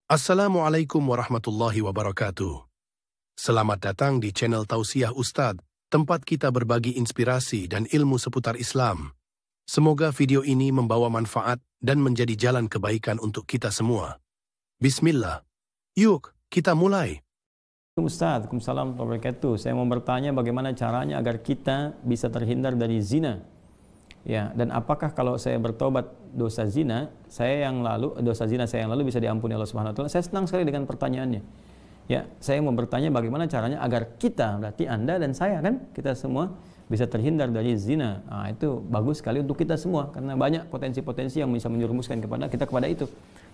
Assalamualaikum warahmatullahi wabarakatuh. Selamat datang di channel Tausiah Ustadz, tempat kita berbagi inspirasi dan ilmu seputar Islam. Semoga video ini membawa manfaat dan menjadi jalan kebaikan untuk kita semua. Bismillah. Yuk, kita mulai. Ustaz, Waalaikumsalam warahmatullahi wabarakatuh. Saya mau bertanya bagaimana caranya agar kita bisa terhindar dari zina. Ya, dan apakah kalau saya bertobat dosa zina saya yang lalu bisa diampuni Allah Subhanahu wa taala? Saya senang sekali dengan pertanyaannya. Ya, saya mau bertanya bagaimana caranya agar kita, berarti Anda dan saya kan, kita semua bisa terhindar dari zina. Nah, itu bagus sekali untuk kita semua karena banyak potensi-potensi yang bisa menjerumuskan kepada itu.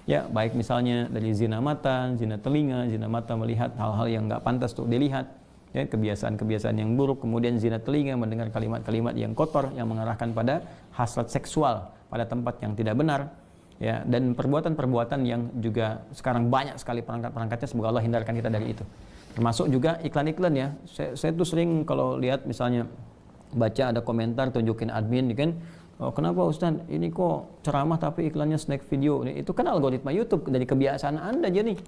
Ya, baik misalnya dari zina mata, zina telinga, zina mata melihat hal-hal yang nggak pantas untuk dilihat. Ya, kebiasaan-kebiasaan yang buruk, kemudian zina telinga mendengar kalimat-kalimat yang kotor yang mengarahkan pada hasrat seksual pada tempat yang tidak benar, ya, dan perbuatan-perbuatan yang juga sekarang banyak sekali perangkat-perangkatnya. Semoga Allah hindarkan kita dari itu. Termasuk juga iklan-iklan, ya. Saya tuh sering kalau lihat misalnya baca ada komentar tunjukin admin kan, oh, kenapa Ustaz ini kok ceramah tapi iklannya snack video. Itu kan algoritma YouTube dari kebiasaan Anda aja nih.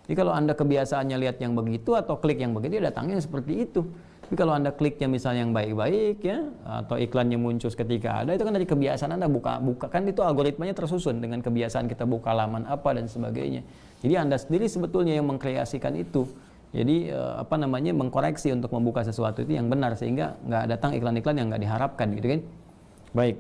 Jadi kalau Anda kebiasaannya lihat yang begitu atau klik yang begitu, datangnya seperti itu. Tapi kalau Anda kliknya misalnya yang baik-baik, ya, atau iklannya muncul ketika ada, itu kan dari kebiasaan Anda buka kan itu algoritmanya tersusun dengan kebiasaan kita buka laman apa dan sebagainya. Jadi Anda sendiri sebetulnya yang mengkreasikan itu. Jadi mengkoreksi untuk membuka sesuatu itu yang benar sehingga nggak datang iklan-iklan yang nggak diharapkan, gitu kan? Baik.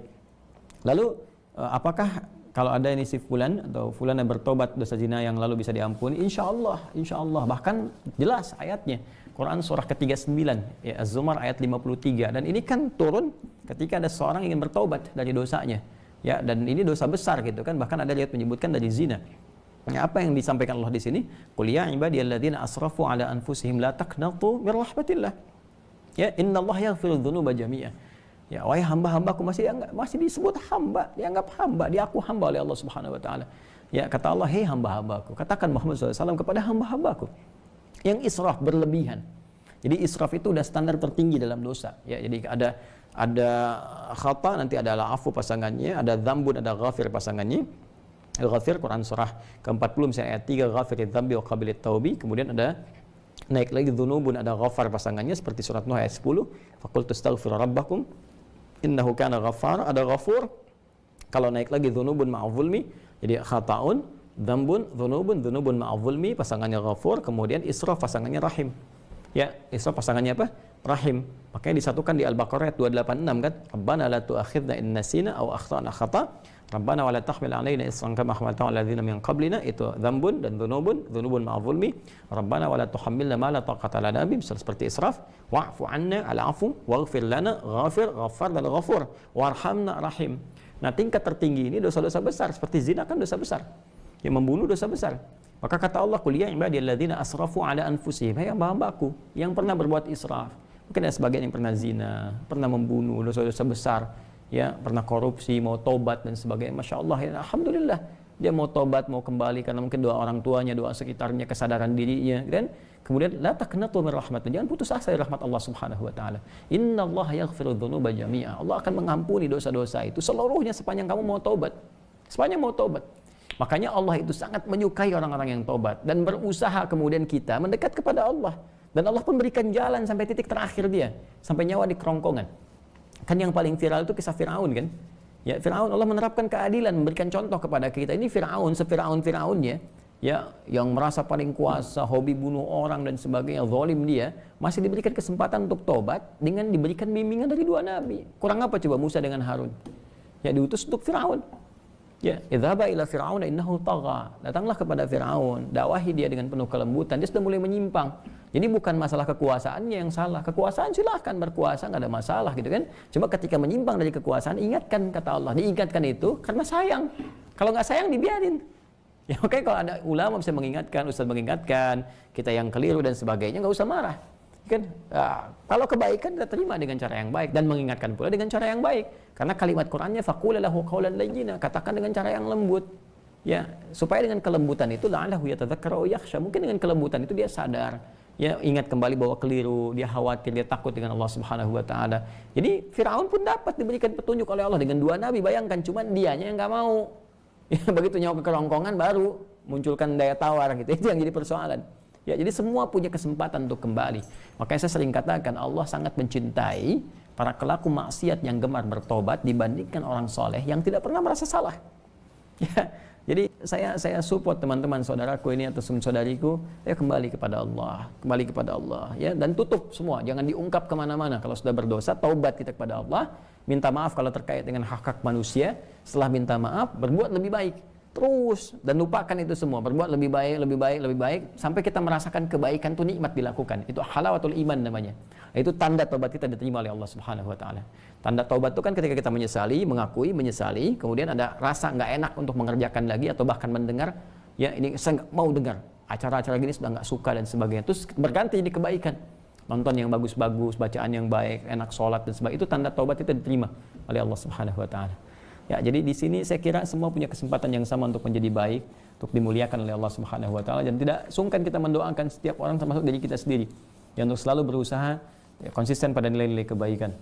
Lalu apakah kalau ada ini si fulan atau fulan yang bertobat dosa zina yang lalu bisa diampuni? Insya Allah. Bahkan jelas ayatnya. Quran surah ke-39, ya, Az-Zumar ayat 53. Dan ini kan turun ketika ada seorang ingin bertobat dari dosanya. Ya, dan ini dosa besar gitu kan. Bahkan ada ayat menyebutkan dari zina. Ya, apa yang disampaikan Allah di sini? Qul ya ibadiyalladzina asrafu ala anfusihim la taqnatu mir rahmatillah. Ya, innallaha yaghfiru dzunuba jami'a. Ya, wahai hamba-hambaku, masih disebut hamba, dianggap hamba, diaku hamba oleh Allah Subhanahu wa taala. Ya, kata Allah, "Hei hamba-hambaku," katakan Muhammad SAW kepada hamba-hambaku yang israf berlebihan. Jadi israf itu udah standar tertinggi dalam dosa. Ya, jadi ada khata, nanti ada afu pasangannya, ada dzambun, ada ghafir pasangannya. Ghafir Quran surah ke-40 misalnya ayat 3, ghafiridz dzambi wa qabilit taubi. Kemudian ada naik lagi dzunubun, ada ghafar pasangannya seperti surat Nuh ayat 10, faqultu astaghfiru rabbakum innahu kana ghaffar, ada ghafur. Kalau naik lagi dzunubun ma'adh-dzulmi, jadi khata'un, dzambun, dzunubun ma'adh-dzulmi pasangannya ghafur, kemudian israf pasangannya rahim. Ya, israf pasangannya apa? Rahim. Makanya disatukan di Al-Baqarah ayat 286 kan, Rabbana la tu'akhidna in nasina aw akhtana khata', Rabbana wa la tahmil 'alaina isran kama hamaltahu 'alal ladzina min qablina, itu dzambun dan dzunubun ma'adh-dzulmi. Rabbana wa la tuhammilna ma la taqata lana bihi, seperti israf. Wa'fu 'anna, al-'afu, waghfir lana, ghafir, ghaffar dan ghafur, warhamna, rahim. Nah, tingkat tertinggi ini dosa-dosa besar, seperti zina kan dosa besar. Yang membunuh dosa besar. Maka kata Allah, "Qul ya ibadiyalladzina asrafu 'ala anfusihim," hai hamba-hambaku yang pernah berbuat israf. Mungkin ada sebagian yang pernah zina, pernah membunuh, dosa-dosa besar, ya, pernah korupsi, mau tobat dan sebagainya. Masya Allah, ya, alhamdulillah dia mau tobat, mau kembali karena mungkin doa orang tuanya, doa sekitarnya, kesadaran dirinya, kan? Kemudian la taqnatu min rahmatillah, jangan putus asa dari rahmat Allah Subhanahu wa taala. Innallaha yaghfiru dzunuba jami'a. Allah akan mengampuni dosa-dosa itu seluruhnya sepanjang kamu mau tobat. Sepanjang mau tobat. Makanya Allah itu sangat menyukai orang-orang yang tobat dan berusaha kemudian kita mendekat kepada Allah. Dan Allah pun berikan jalan sampai titik terakhir dia, sampai nyawa di kerongkongan. Kan yang paling viral itu kisah Firaun kan? Ya, Firaun, Allah menerapkan keadilan, memberikan contoh kepada kita. Ini Firaun, Firaunnya, ya, yang merasa paling kuasa, hobi bunuh orang dan sebagainya, zalim dia, masih diberikan kesempatan untuk tobat dengan diberikan bimbingan dari dua nabi. Kurang apa coba Musa dengan Harun? Ya, diutus untuk Firaun. Ya, idhaba ila fir'auna innahu tagha. Datanglah kepada Firaun, dakwahi dia dengan penuh kelembutan. Dia sudah mulai menyimpang. Jadi bukan masalah kekuasaannya yang salah. Kekuasaan silahkan berkuasa, nggak ada masalah gitu kan. Cuma ketika menyimpang dari kekuasaan, ingatkan, kata Allah. Diingatkan itu karena sayang. Kalau nggak sayang dibiarin. Ya, makanya kalau ada ulama bisa mengingatkan, ustaz mengingatkan, kita yang keliru dan sebagainya, nggak usah marah. Kan? Nah, kalau kebaikan kita terima dengan cara yang baik dan mengingatkan pula dengan cara yang baik. Karena kalimat Qur'annya faqul lahu qawlan layyina, katakan dengan cara yang lembut. Ya, supaya dengan kelembutan itu la'allahu yatadzakkaru aw yakhsha, mungkin dengan kelembutan itu dia sadar. Ya, ingat kembali bahwa keliru, dia khawatir, dia takut dengan Allah Subhanahu wa taala. Jadi Firaun pun dapat diberikan petunjuk oleh Allah dengan dua nabi, bayangkan, cuman dianya yang enggak mau. Ya, begitu nyawa ke kerongkongan baru munculkan daya tawar gitu. Itu yang jadi persoalan. Ya, jadi semua punya kesempatan untuk kembali. Makanya saya sering katakan Allah sangat mencintai para pelaku maksiat yang gemar bertobat dibandingkan orang soleh yang tidak pernah merasa salah. Ya, jadi saya support teman-teman saudaraku ini atau saudariku, ya kembali kepada Allah, ya, dan tutup semua, jangan diungkap kemana-mana. Kalau sudah berdosa, taubat kita kepada Allah, minta maaf kalau terkait dengan hak-hak manusia. Setelah minta maaf, berbuat lebih baik. Terus, dan lupakan itu semua, berbuat lebih baik, sampai kita merasakan kebaikan itu nikmat dilakukan. Itu halawatul iman namanya. Itu tanda taubat kita diterima oleh Allah Subhanahu wa taala. Tanda taubat itu kan ketika kita menyesali, mengakui, menyesali, kemudian ada rasa nggak enak untuk mengerjakan lagi atau bahkan mendengar, ya ini saya nggak mau dengar. Acara-acara gini sudah nggak suka dan sebagainya. Terus berganti jadi kebaikan. Nonton yang bagus-bagus, bacaan yang baik, enak sholat dan sebagainya. Itu tanda taubat kita diterima oleh Allah Subhanahu wa taala. Ya, jadi di sini saya kira semua punya kesempatan yang sama untuk menjadi baik, untuk dimuliakan oleh Allah Subhanahu wa taala, dan tidak sungkan kita mendoakan setiap orang termasuk diri kita sendiri. Yang untuk selalu berusaha ya, konsisten pada nilai-nilai kebaikan.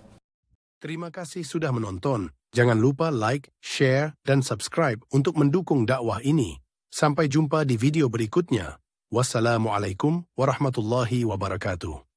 Terima kasih sudah menonton. Jangan lupa like, share, dan subscribe untuk mendukung dakwah ini. Sampai jumpa di video berikutnya. Wassalamualaikum warahmatullahi wabarakatuh.